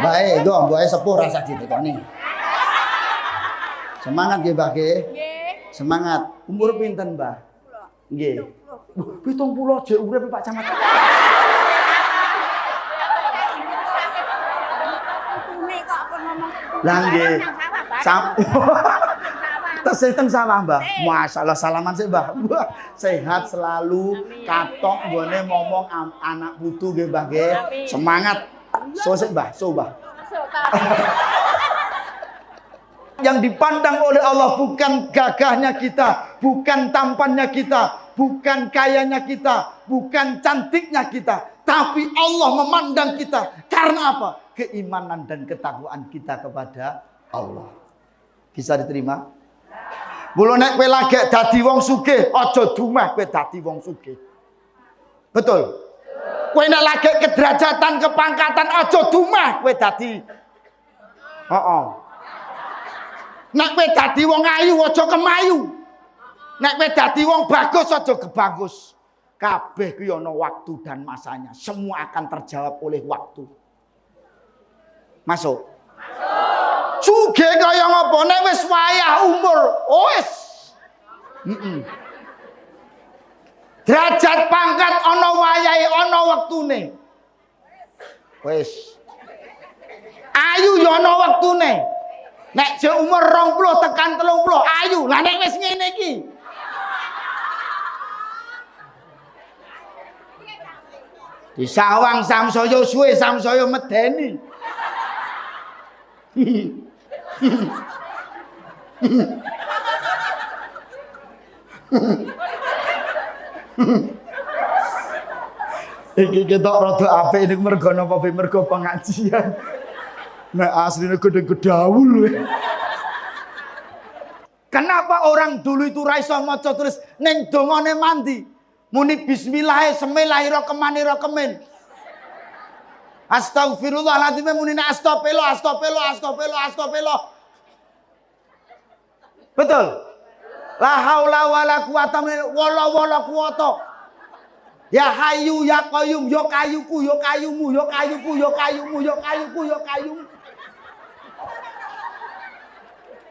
Baik, go, mbok sepuh rasa ditekoni. Semangat nggih, Mbah nggih. Semangat. Umur pinten, Mbah? Nggih. 70 jek urip Pak Camat. Lah nggih. Tesih teng sawah, Mbah. Masyaallah salaman sih, Mbah. Sehat selalu, katok nggone ngomong anak putu nggih, Mbah nggih. Semangat. So sik, Mbah, so, Mbah. Yang dipandang oleh Allah bukan gagahnya kita, bukan tampannya kita, bukan kayanya kita, bukan cantiknya kita, tapi Allah memandang kita. Karena apa? Keimanan dan ketakwaan kita kepada Allah. Bisa diterima? Mula nek kowe lagi dadi wong sugih, aja dumeh kowe dadi wong sugih. Betul? Kowe nek lagi kederajatan, kepangkatan, aja dumeh kowe dadi. Heeh. Nek kowe dadi wong ayu aja kemayu. Nek kowe dadi wong bagus aja kebagus. Kabeh kuwi ana waktu dan masanya. Semua akan terjawab oleh waktu. Masuk. Sugih kaya ngapa nek wis wayah umur, wis. Derajat pangkat ana wayahe, ana wektune. Wis. Ayu ya ana wektune. Nek jek umur 20 tekan 30 ayu. Lah nek wis ngene iki. Disawang samsaya suwe samsaya medeni. Iki ketok rada apik niku mergo napa mergo pengajian. Nek asline gedhe-gedawul. Kenapa orang dulu itu ra iso maca tulis ning dongane mandi? Muni bismillah semelairahmanirrahim. Astagfirullahaladzim muni astagfirullah. Betul? La haula wala quwata wala quwata. Ya hayyu ya qayyum ya kayuku ya kayumu ya kayuku ya kayumu ya kayuku ya kayumu.